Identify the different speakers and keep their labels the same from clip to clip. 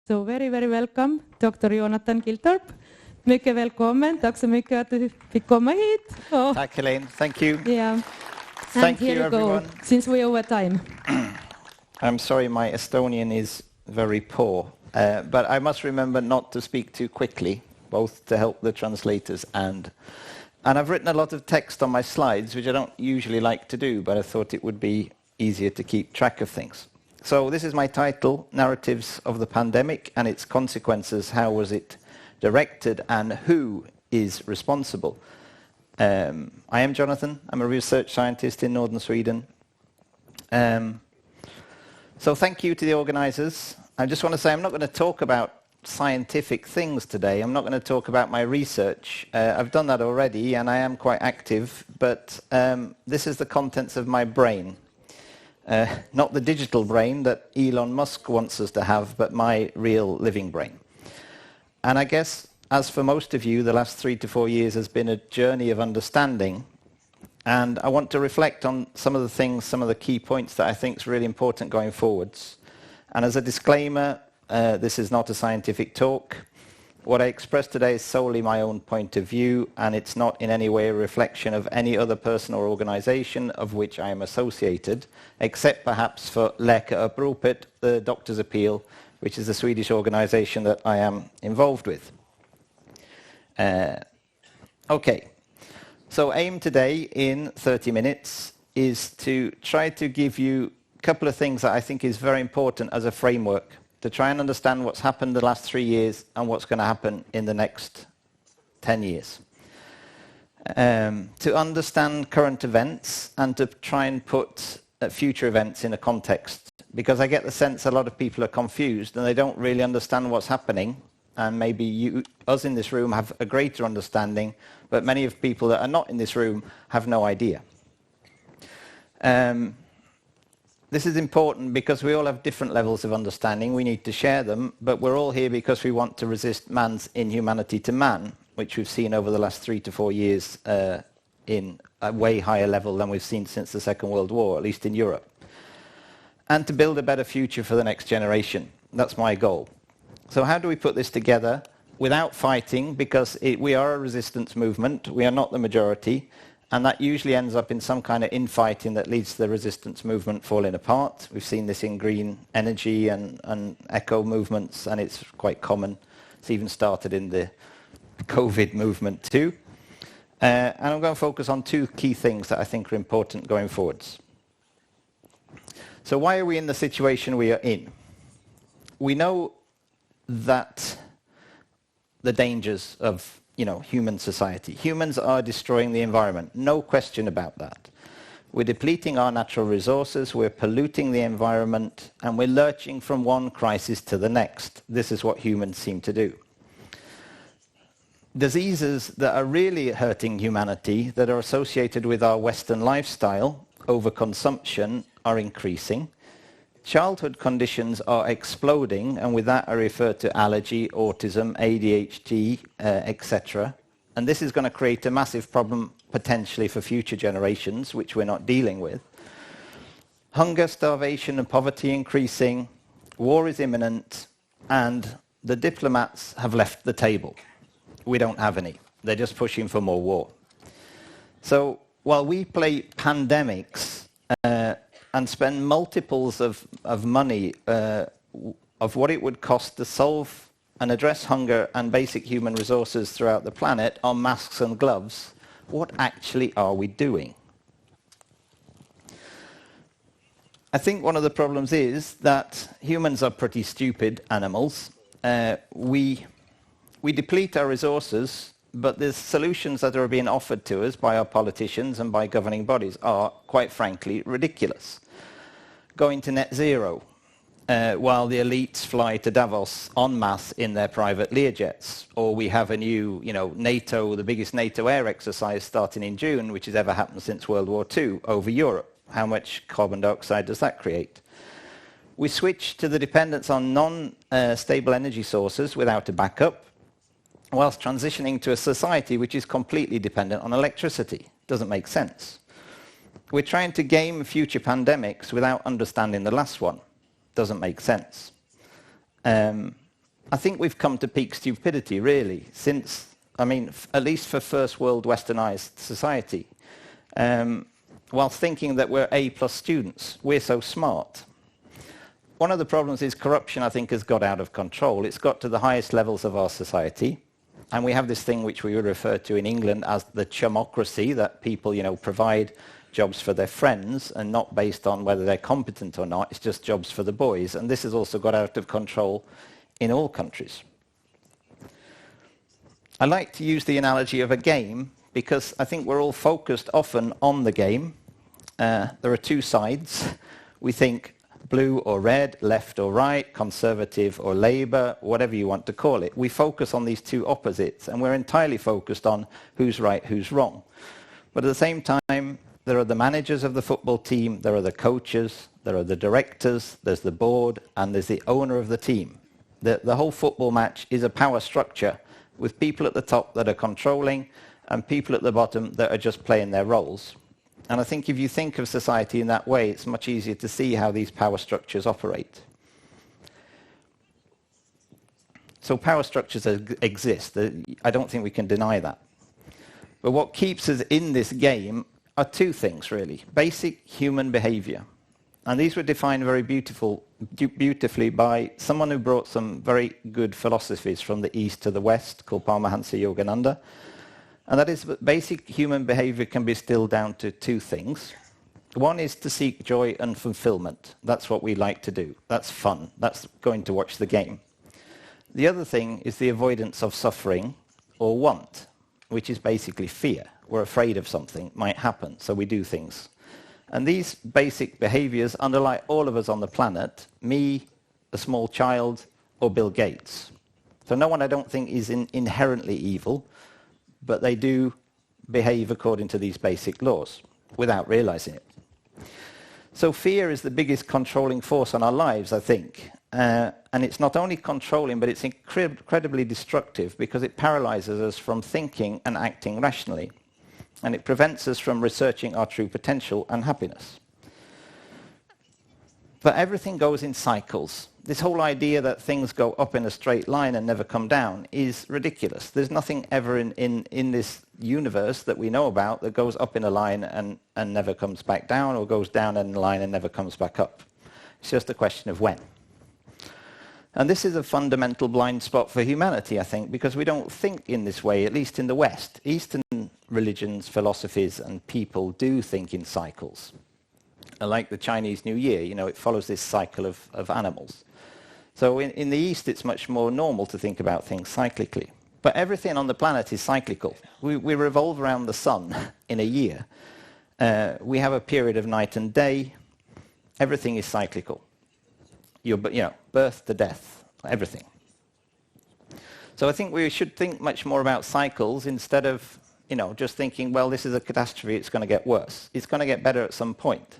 Speaker 1: So very, very welcome, Dr. Jonathan Gilthorpe. Mycket välkommen. Tack så mycket att du fick komma hit.
Speaker 2: Tack Helene, thank you.
Speaker 1: Yeah.
Speaker 2: Thank
Speaker 1: and here
Speaker 2: you
Speaker 1: you go,
Speaker 2: everyone.
Speaker 1: since we're over time.
Speaker 2: I'm sorry my Estonian is very poor, but I must remember not to speak too quickly, both to help the translators and I've written a lot of text on my slides, which I don't usually like to do, but I thought it would be easier to keep track of things. So this is my title, Narratives of the Pandemic and Its Consequences, How Was It Directed and Who is Responsible? I am Jonathan, I'm a research scientist in northern Sweden. So thank you to the organizers. I just want to say I'm not going to talk about scientific things today. I'm not going to talk about my research. I've done that already and I am quite active, but this is the contents of my brain. Not the digital brain that Elon Musk wants us to have, but my real living brain. And I guess, as for most of you, the last 3 to 4 years has been a journey of understanding. And I want to reflect on some of the things, some of the key points that I think is really important going forwards. And as a disclaimer, this is not a scientific talk. What I express today is solely my own point of view, and it's not in any way a reflection of any other person or organization of which I am associated, except perhaps for Läkaruppropet, the Doctor's Appeal, which is the Swedish organization that I am involved with. Okay, so aim today in 30 minutes is to try to give you a couple of things that I think is very important as a framework to try and understand what's happened the last 3 years and what's going to happen in the next 10 years. To understand current events and to try and put future events in a context. Because I get the sense a lot of people are confused and they don't really understand what's happening. And maybe us in this room have a greater understanding, but many of the people that are not in this room have no idea. This is important because we all have different levels of understanding. We need to share them, but we're all here because we want to resist man's inhumanity to man, which we've seen over the last 3 to 4 years in a way higher level than we've seen since the Second World War, at least in Europe. And to build a better future for the next generation. That's my goal. So how do we put this together without fighting? Because we are a resistance movement. We are not the majority. And that usually ends up in some kind of infighting that leads to the resistance movement falling apart. We've seen this in green energy and eco movements, and it's quite common. It's even started in the COVID movement too. And I'm going to focus on 2 key things that I think are important going forwards. So why are we in the situation we are in? We know that the dangers of human society. Humans are destroying the environment, no question about that. We're depleting our natural resources, we're polluting the environment, and we're lurching from one crisis to the next. This is what humans seem to do. Diseases that are really hurting humanity, that are associated with our Western lifestyle, overconsumption, are increasing. Childhood conditions are exploding, and with that I refer to allergy, autism, ADHD, etc. And this is going to create a massive problem potentially for future generations, which we're not dealing with. Hunger, starvation and poverty increasing, war is imminent, and the diplomats have left the table. We don't have any. They're just pushing for more war. So while we play pandemics, and spend multiples of money of what it would cost to solve and address hunger and basic human resources throughout the planet on masks and gloves, what actually are we doing? I think one of the problems is that humans are pretty stupid animals. We deplete our resources, but the solutions that are being offered to us by our politicians and by governing bodies are, quite frankly, ridiculous. Going to net zero, while the elites fly to Davos en masse in their private Learjets. Or we have a new, NATO, the biggest NATO air exercise starting in June, which has ever happened since World War II, over Europe. How much carbon dioxide does that create? We switch to the dependence on non-stable energy sources without a backup, whilst transitioning to a society which is completely dependent on electricity. Doesn't make sense. We're trying to game future pandemics without understanding the last one. Doesn't make sense. I think we've come to peak stupidity, really, since, at least for first world westernized society. While thinking that we're A+ students, we're so smart. One of the problems is corruption, I think, has got out of control. It's got to the highest levels of our society. And we have this thing which we would refer to in England as the chumocracy, that people, provide jobs for their friends and not based on whether they're competent or not. It's just jobs for the boys. And this has also got out of control in all countries. I like to use the analogy of a game because I think we're all focused often on the game. There are two sides. We think blue or red, left or right, conservative or Labour, whatever you want to call it. We focus on these two opposites, and we're entirely focused on who's right, who's wrong. But at the same time, there are the managers of the football team, there are the coaches, there are the directors, there's the board, and there's the owner of the team. The whole football match is a power structure with people at the top that are controlling and people at the bottom that are just playing their roles. And I think if you think of society in that way, it's much easier to see how these power structures operate. So power structures exist. I don't think we can deny that. But what keeps us in this game are two things, really. Basic human behavior. And these were defined very beautifully by someone who brought some very good philosophies from the East to the West, called Paramahansa Yogananda. And that is that basic human behavior can be distilled down to two things. One is to seek joy and fulfillment. That's what we like to do. That's fun. That's going to watch the game. The other thing is the avoidance of suffering or want, which is basically fear. We're afraid of something might happen, so we do things. And these basic behaviors underlie all of us on the planet, me, a small child, or Bill Gates. So no one, I don't think, is inherently evil, but they do behave according to these basic laws without realizing it. So fear is the biggest controlling force on our lives, I think. And it's not only controlling, but it's incredibly destructive because it paralyzes us from thinking and acting rationally. And it prevents us from researching our true potential and happiness. But everything goes in cycles. This whole idea that things go up in a straight line and never come down is ridiculous. There's nothing ever in this universe that we know about that goes up in a line and never comes back down, or goes down in a line and never comes back up. It's just a question of when. And this is a fundamental blind spot for humanity, I think, because we don't think in this way, at least in the West. Eastern religions, philosophies, and people do think in cycles. Like the Chinese New Year, it follows this cycle of animals. So in the East, it's much more normal to think about things cyclically. But everything on the planet is cyclical. We revolve around the sun in a year. We have a period of night and day. Everything is cyclical. Birth to death, everything. So I think we should think much more about cycles instead of, just thinking, well, this is a catastrophe, it's going to get worse. It's going to get better at some point.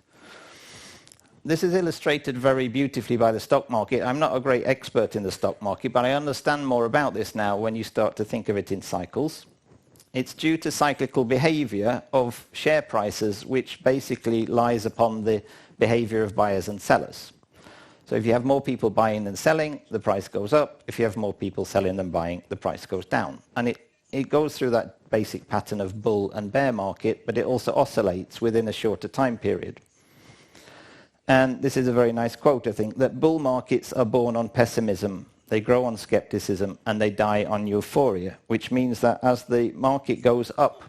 Speaker 2: This is illustrated very beautifully by the stock market. I'm not a great expert in the stock market, but I understand more about this now when you start to think of it in cycles. It's due to cyclical behavior of share prices, which basically lies upon the behavior of buyers and sellers. So if you have more people buying than selling, the price goes up. If you have more people selling than buying, the price goes down. And it goes through that basic pattern of bull and bear market, but it also oscillates within a shorter time period. And this is a very nice quote, I think, that bull markets are born on pessimism, they grow on skepticism, and they die on euphoria, which means that as the market goes up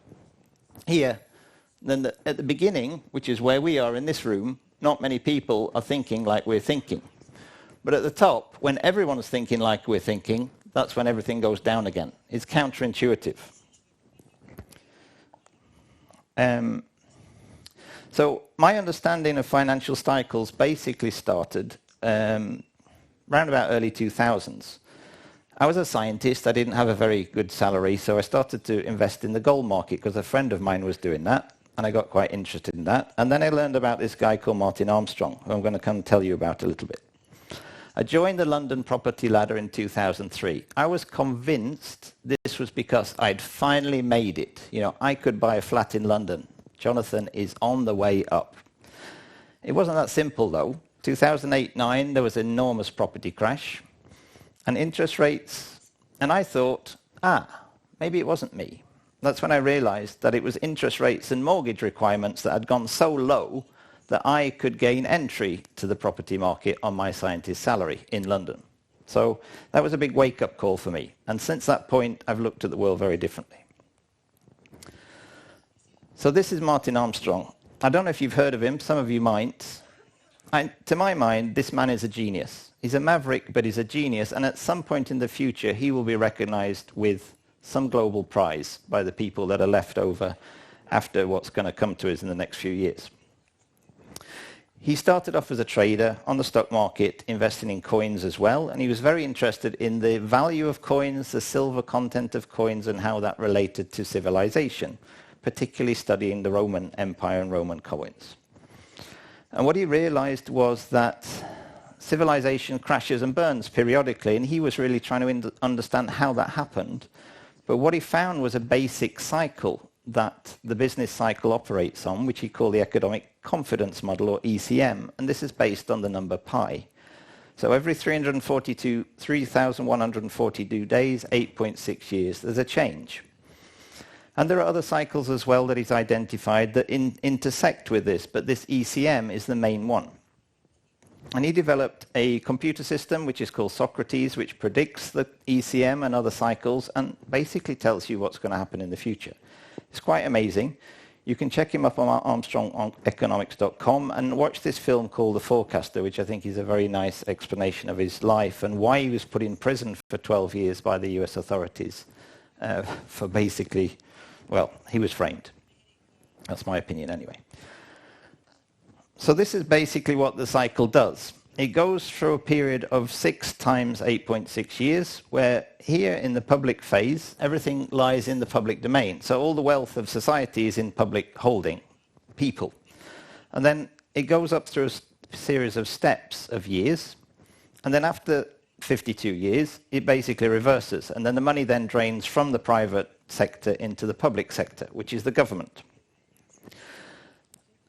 Speaker 2: here, then at the beginning, which is where we are in this room, not many people are thinking like we're thinking. But at the top, when everyone's thinking like we're thinking, that's when everything goes down again. It's counterintuitive. So my understanding of financial cycles basically started around about early 2000s. I was a scientist. I didn't have a very good salary, so I started to invest in the gold market because a friend of mine was doing that, and I got quite interested in that. And then I learned about this guy called Martin Armstrong, who I'm going to come and tell you about a little bit. I joined the London property ladder in 2003. I was convinced this was because I'd finally made it. I could buy a flat in London. Jonathan is on the way up. It wasn't that simple, though. 2008-9, there was an enormous property crash. and interest rates, and I thought, maybe it wasn't me. That's when I realized that it was interest rates and mortgage requirements that had gone so low that I could gain entry to the property market on my scientist salary in London. So that was a big wake-up call for me. And since that point, I've looked at the world very differently. So this is Martin Armstrong. I don't know if you've heard of him. Some of you might. To my mind, this man is a genius. He's a maverick, but he's a genius. And at some point in the future, he will be recognized with some global prize by the people that are left over after what's going to come to us in the next few years. He started off as a trader on the stock market, investing in coins as well, and he was very interested in the value of coins, the silver content of coins, and how that related to civilization, particularly studying the Roman Empire and Roman coins. And what he realized was that civilization crashes and burns periodically, and he was really trying to understand how that happened. But what he found was a basic cycle that the business cycle operates on, which he called the economic confidence model, or ECM, and this is based on the number pi. So every 3,142 days, 8.6 years, there's a change. And there are other cycles as well that he's identified that intersect with this, but this ECM is the main one. And he developed a computer system which is called Socrates, which predicts the ECM and other cycles and basically tells you what's going to happen in the future. It's quite amazing. You can check him up on ArmstrongEconomics.com and watch this film called The Forecaster, which I think is a very nice explanation of his life and why he was put in prison for 12 years by the US authorities for basically, well, he was framed. That's my opinion anyway. So this is basically what the cycle does. It goes through a period of 6 times 8.6 years, where here in the public phase, everything lies in the public domain. So all the wealth of society is in public holding, people. And then it goes up through a series of steps of years. And then after 52 years, it basically reverses. And then the money then drains from the private sector into the public sector, which is the government.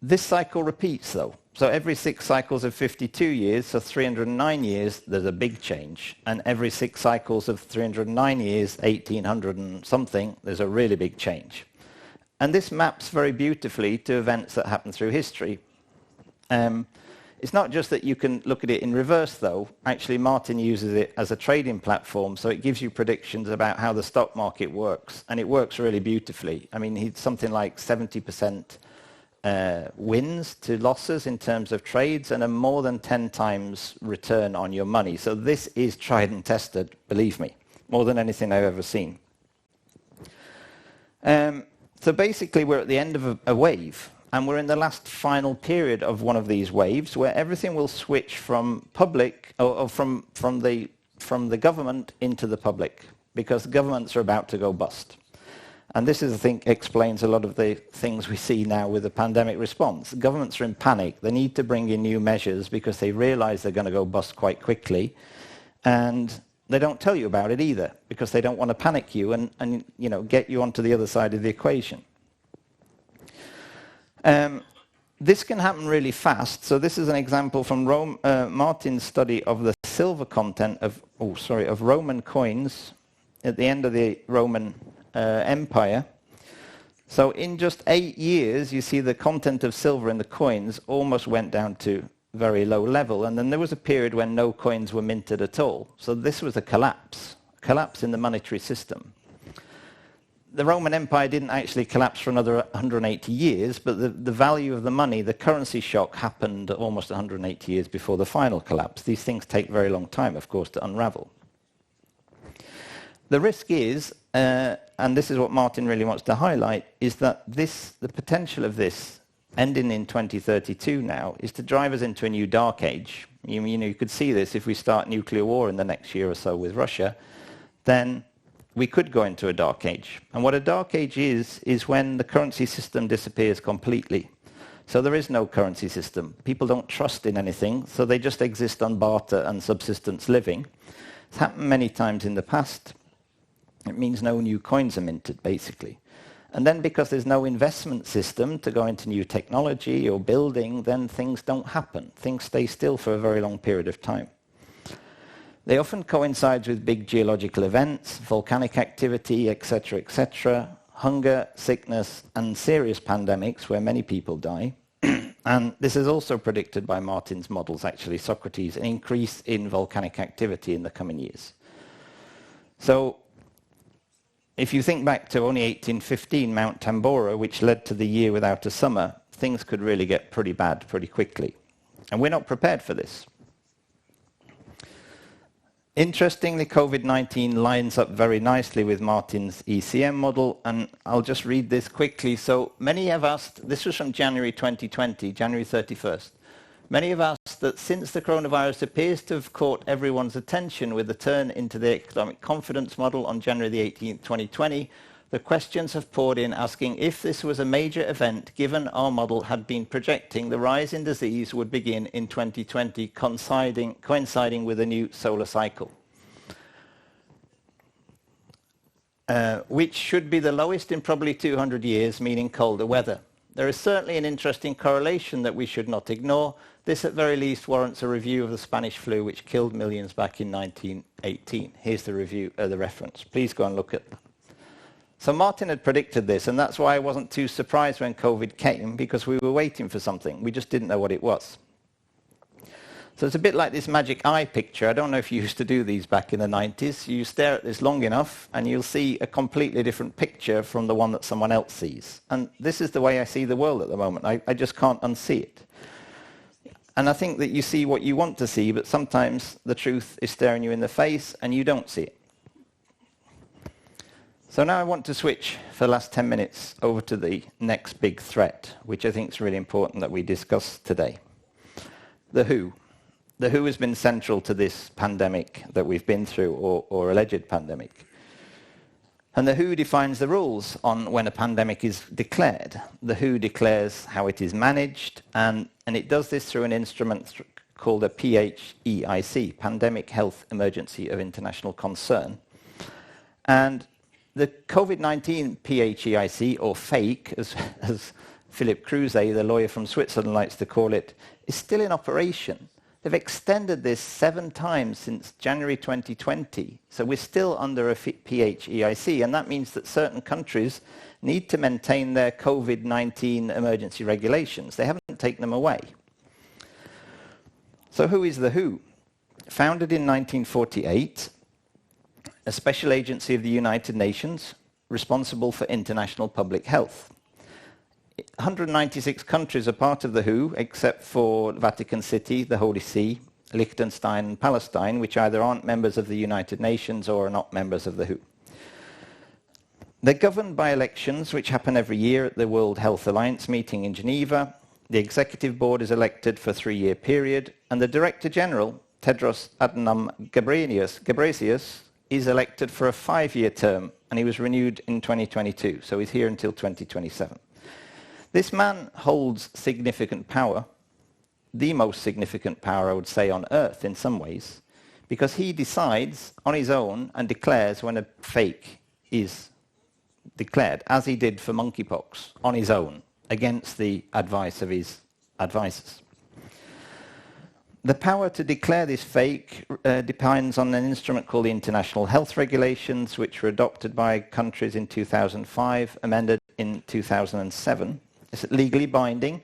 Speaker 2: This cycle repeats, though. So every 6 cycles of 52 years, so 309 years, there's a big change. And every 6 cycles of 309 years, 1800 and something, there's a really big change. And this maps very beautifully to events that happen through history. It's not just that you can look at it in reverse, though. Actually, Martin uses it as a trading platform, so it gives you predictions about how the stock market works. And it works really beautifully. I mean, he's something like 70% wins to losses in terms of trades and a more than 10 times return on your money. So this is tried and tested, believe me, more than anything I've ever seen. So basically we're at the end of a wave, and we're in the last final period of one of these waves where everything will switch from public or from the government into the public, because governments are about to go bust. And this is, I think, explains a lot of the things we see now with the pandemic response. Governments are in panic. They need to bring in new measures because they realize they're going to go bust quite quickly. And they don't tell you about it either because they don't want to panic you and you know, get you onto the other side of the equation. This can happen really fast. So this is an example from Martin's study of the silver content of Roman coins at the end of the Roman Empire. So in just 8 years, you see the content of silver in the coins almost went down to very low level. And then there was a period when no coins were minted at all. So this was a collapse in the monetary system. The Roman Empire didn't actually collapse for another 180 years, but the value of the money, the currency shock, happened almost 180 years before the final collapse. These things take a very long time, of course, to unravel. The risk is, and this is what Martin really wants to highlight, is that the potential of this ending in 2032 now is to drive us into a new dark age. You know, you could see this if we start nuclear war in the next year or so with Russia, then we could go into a dark age. And what a dark age is when the currency system disappears completely. So there is no currency system. People don't trust in anything, so they just exist on barter and subsistence living. It's happened many times in the past. It means no new coins are minted, basically. And then because there's no investment system to go into new technology or building, then things don't happen. Things stay still for a very long period of time. They often coincide with big geological events, volcanic activity, etc., hunger, sickness, and serious pandemics where many people die. And this is also predicted by Martin's models, actually, Socrates, an increase in volcanic activity in the coming years. So if you think back to only 1815, Mount Tambora, which led to the year without a summer, things could really get pretty bad pretty quickly. And we're not prepared for this. Interestingly, COVID-19 lines up very nicely with Martin's ECM model, and I'll just read this quickly. So many have asked, this was from January 2020, January 31st. Many have asked that since the coronavirus appears to have caught everyone's attention with the turn into the economic confidence model on January the 18th, 2020, the questions have poured in asking if this was a major event given our model had been projecting the rise in disease would begin in 2020, coinciding with a new solar cycle, which should be the lowest in probably 200 years, meaning colder weather. There is certainly an interesting correlation that we should not ignore. This at very least warrants a review of the Spanish flu, which killed millions back in 1918. Here's the review, the reference. Please go and look at that. So Martin had predicted this, and that's why I wasn't too surprised when COVID came, because we were waiting for something. We just didn't know what it was. So it's a bit like this magic eye picture. I don't know if you used to do these back in the 90s. You stare at this long enough, and you'll see a completely different picture from the one that someone else sees. And this is the way I see the world at the moment. I just can't unsee it. And I think that you see what you want to see, but sometimes the truth is staring you in the face, and you don't see it. So now I want to switch for the last 10 minutes over to the next big threat, which I think is really important that we discuss today. The WHO. The WHO has been central to this pandemic that we've been through, or alleged pandemic. And the WHO defines the rules on when a pandemic is declared. The WHO declares how it is managed, and it does this through an instrument called a PHEIC, Pandemic Health Emergency of International Concern. And the COVID-19 PHEIC, or FAKE, as Philip Kruse, the lawyer from Switzerland, likes to call it, is still in operation. They've extended this 7 times since January 2020. So we're still under a PHEIC, and that means that certain countries need to maintain their COVID-19 emergency regulations. They haven't taken them away. So who is the WHO? Founded in 1948, a special agency of the United Nations responsible for international public health. 196 countries are part of the WHO, except for Vatican City, the Holy See, Liechtenstein and Palestine, which either aren't members of the United Nations or are not members of the WHO. They're governed by elections, which happen every year at the World Health Alliance meeting in Geneva. The executive board is elected for a 3-year period, and the Director General, Tedros Adhanom Ghebreyesus, is elected for a 5-year term, and he was renewed in 2022, so he's here until 2027. This man holds significant power, the most significant power, I would say, on Earth in some ways, because he decides on his own and declares when a fake is declared, as he did for monkeypox, on his own, against the advice of his advisors. The power to declare this fake depends on an instrument called the International Health Regulations, which were adopted by countries in 2005, amended in 2007. It's legally binding.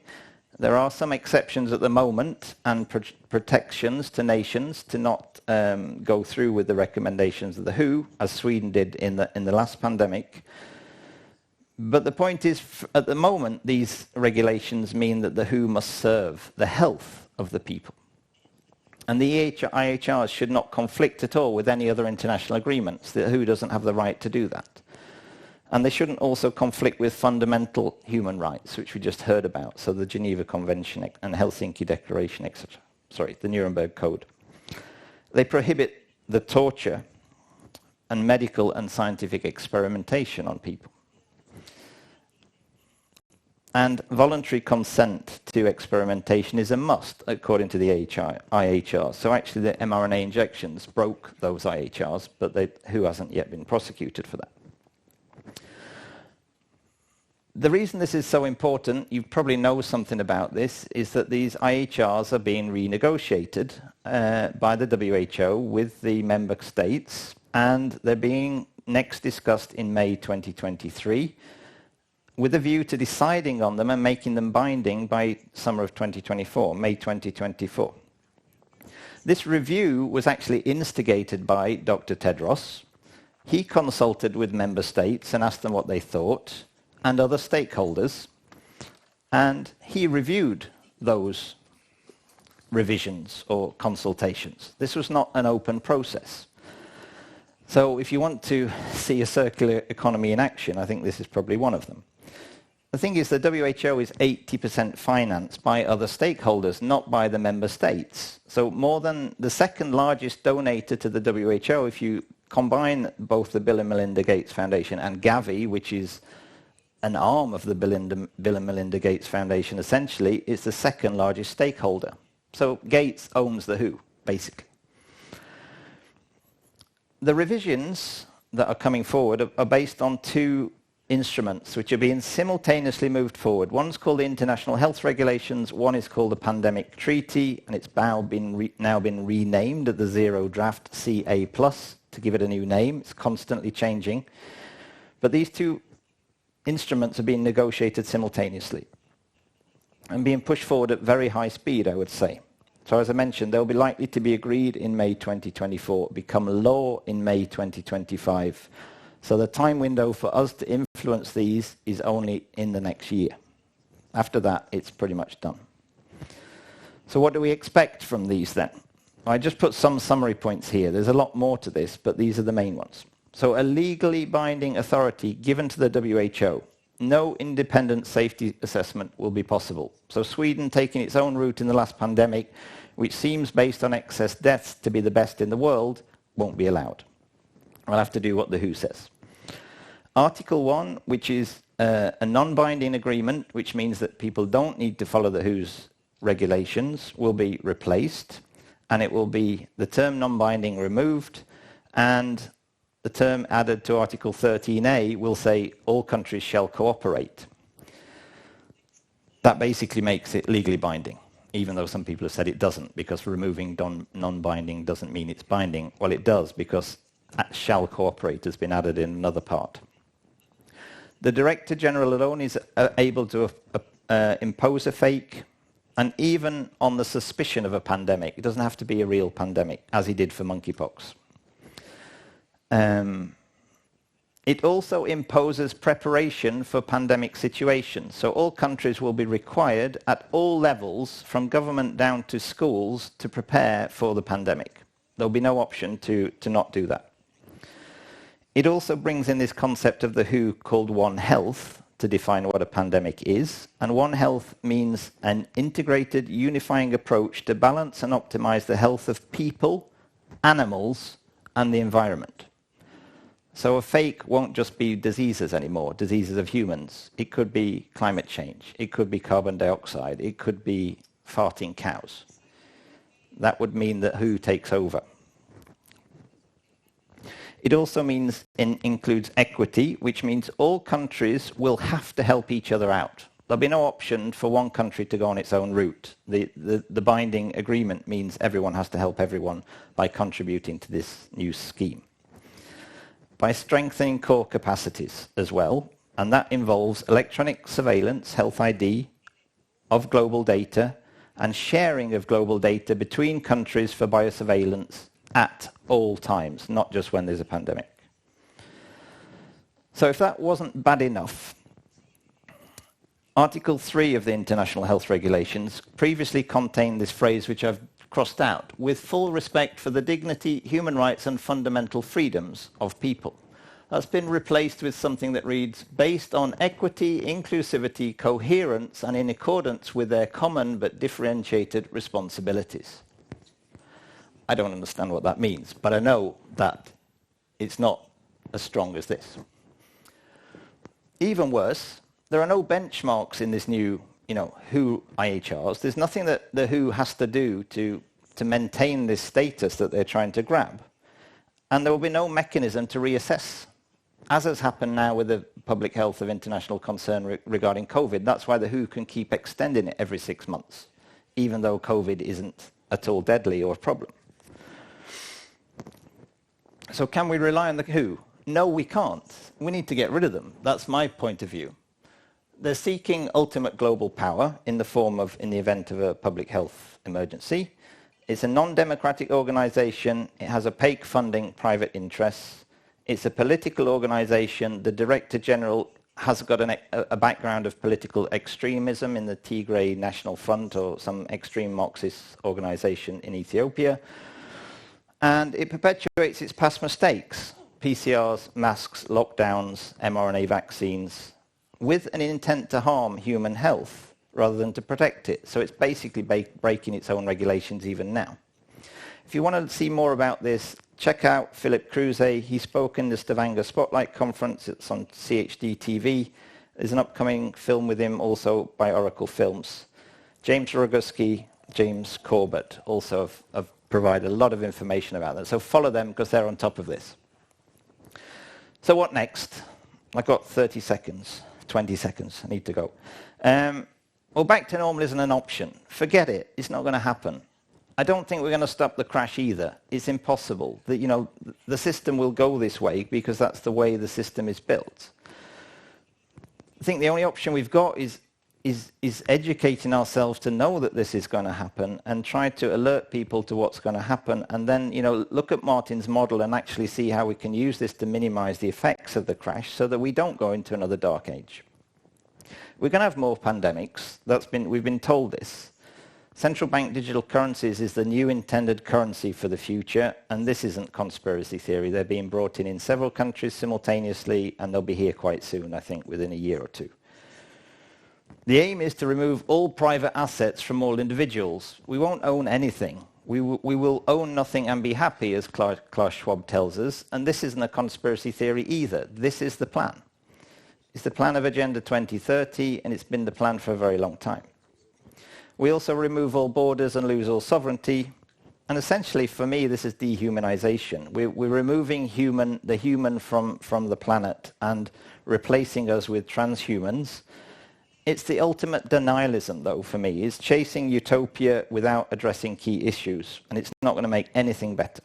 Speaker 2: There are some exceptions at the moment and protections to nations to not go through with the recommendations of the WHO, as Sweden did in the last pandemic. But the point is, at the moment, these regulations mean that the WHO must serve the health of the people. And the IHRs should not conflict at all with any other international agreements. The WHO doesn't have the right to do that. And they shouldn't also conflict with fundamental human rights, which we just heard about, so the Geneva Convention and Helsinki Declaration, etc. Sorry, the Nuremberg Code. They prohibit the torture and medical and scientific experimentation on people. And voluntary consent to experimentation is a must, according to the IHR. So actually the mRNA injections broke those IHRs, but WHO hasn't yet been prosecuted for that. The reason this is so important, you probably know something about this, is that these IHRs are being renegotiated by the WHO with the member states, and they're being next discussed in May 2023, with a view to deciding on them and making them binding by summer of 2024, May 2024. This review was actually instigated by Dr. Tedros. He consulted with member states and asked them what they thought, and other stakeholders, and he reviewed those revisions or consultations. This was not an open process. So if you want to see a circular economy in action, I think this is probably one of them. The thing is, the WHO is 80% financed by other stakeholders, not by the member states. So more than the second largest donor to the WHO, if you combine both the Bill and Melinda Gates Foundation and Gavi, which is an arm of the Bill and Melinda Gates Foundation, essentially, is the second largest stakeholder. So Gates owns the WHO, basically. The revisions that are coming forward are based on two instruments which are being simultaneously moved forward. One's called the International Health Regulations, one is called the Pandemic Treaty, and it's now been renamed at the Zero Draft CA+, to give it a new name. It's constantly changing. But these two instruments are being negotiated simultaneously and being pushed forward at very high speed, I would say. So as I mentioned, they'll be likely to be agreed in May 2024, become law in May 2025. So the time window for us to influence these is only in the next year. After that, it's pretty much done. So what do we expect from these then? I just put some summary points here. There's a lot more to this, but these are the main ones. So a legally binding authority given to the WHO. No independent safety assessment will be possible. So Sweden taking its own route in the last pandemic, which seems based on excess deaths to be the best in the world, won't be allowed. We'll have to do what the WHO says. Article 1, which is a non-binding agreement, which means that people don't need to follow the WHO's regulations, will be replaced, and it will be the term non-binding removed, and the term added to Article 13A will say all countries shall cooperate. That basically makes it legally binding, even though some people have said it doesn't, because removing non-binding doesn't mean it's binding. Well, it does, because shall cooperate has been added in another part. The Director General alone is able to impose a fake, and even on the suspicion of a pandemic. It doesn't have to be a real pandemic, as he did for monkeypox. It also imposes preparation for pandemic situations. So all countries will be required at all levels, from government down to schools, to prepare for the pandemic. There'll be no option to not do that. It also brings in this concept of the WHO called One Health to define what a pandemic is. And One Health means an integrated, unifying approach to balance and optimize the health of people, animals, and the environment. So a fake won't just be diseases anymore, diseases of humans. It could be climate change. It could be carbon dioxide. It could be farting cows. That would mean that WHO takes over. It also includes equity, which means all countries will have to help each other out. There'll be no option for one country to go on its own route. The binding agreement means everyone has to help everyone by contributing to this new scheme. By strengthening core capacities as well, and that involves electronic surveillance, health ID, of global data, and sharing of global data between countries for biosurveillance at all times, not just when there's a pandemic. So if that wasn't bad enough, Article 3 of the International Health Regulations previously contained this phrase which I've crossed out, with full respect for the dignity, human rights and fundamental freedoms of people. That's been replaced with something that reads, based on equity, inclusivity, coherence and in accordance with their common but differentiated responsibilities. I don't understand what that means, but I know that it's not as strong as this. Even worse, there are no benchmarks in this new WHO IHRs. There's nothing that the WHO has to do to maintain this status that they're trying to grab. And there will be no mechanism to reassess. as has happened now with the public health of international concern regarding COVID. That's why the WHO can keep extending it every 6 months, even though COVID isn't at all deadly or a problem. So can we rely on the WHO? No, we can't. We need to get rid of them. That's my point of view. They're seeking ultimate global power in the form of, in the event of a public health emergency. It's a non-democratic organization. It has opaque funding, private interests. It's a political organization. The Director General has got a background of political extremism in the Tigray National Front or some extreme Marxist organization in Ethiopia. And it perpetuates its past mistakes, PCRs, masks, lockdowns, mRNA vaccines, with an intent to harm human health rather than to protect it. So it's basically breaking its own regulations even now. If you want to see more about this, check out Philip Kruse. He spoke in the Stavanger Spotlight Conference. It's on CHD TV. There's an upcoming film with him also by Oracle Films. James Roguski, James Corbett also have provided a lot of information about that. So follow them because they're on top of this. So what next? I've got 30 seconds, 20 seconds. I need to go. Well, back to normal isn't an option. Forget it. It's not going to happen. I don't think we're going to stop the crash either. It's impossible. The system will go this way because that's the way the system is built. I think the only option we've got is educating ourselves to know that this is going to happen and try to alert people to what's going to happen, and then look at Martin's model and actually see how we can use this to minimize the effects of the crash so that we don't go into another dark age. We're going to have more pandemics. We've been told this. Central bank digital currencies is the new intended currency for the future, and this isn't conspiracy theory. They're being brought in several countries simultaneously, and they'll be here quite soon, I think, within a year or two. The aim is to remove all private assets from all individuals. We won't own anything. We will own nothing and be happy, as Klaus Schwab tells us, and this isn't a conspiracy theory either. This is the plan. It's the plan of Agenda 2030, and it's been the plan for a very long time. We also remove all borders and lose all sovereignty. And essentially, for me, this is dehumanization. We're removing the human from the planet and replacing us with transhumans. It's the ultimate denialism, though, for me. It's chasing utopia without addressing key issues. And it's not going to make anything better.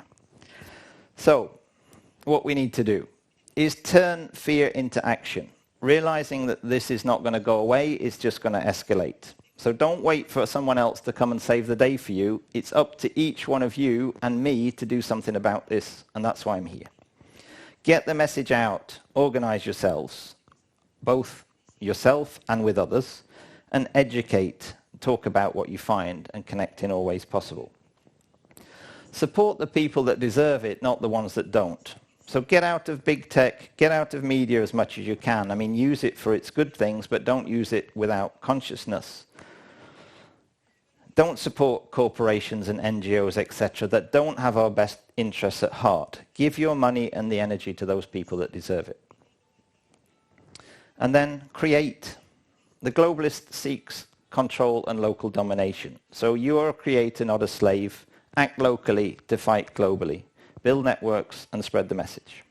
Speaker 2: So, what we need to do is turn fear into action. Realizing that this is not going to go away, it's just going to escalate. So don't wait for someone else to come and save the day for you. It's up to each one of you and me to do something about this, and that's why I'm here. Get the message out. Organize yourselves, both yourself and with others, and educate. Talk about what you find and connect in all ways possible. Support the people that deserve it, not the ones that don't. So get out of big tech, get out of media as much as you can. I mean, use it for its good things, but don't use it without consciousness. Don't support corporations and NGOs, etc., that don't have our best interests at heart. Give your money and the energy to those people that deserve it. And then create. The globalist seeks control and local domination. So you are a creator, not a slave. Act locally to fight globally. Build networks and spread the message.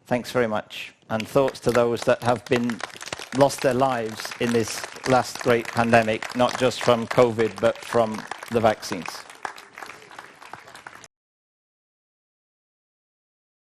Speaker 2: Thanks very much. And thoughts to those that have lost their lives in this last great pandemic, not just from COVID, but from the vaccines.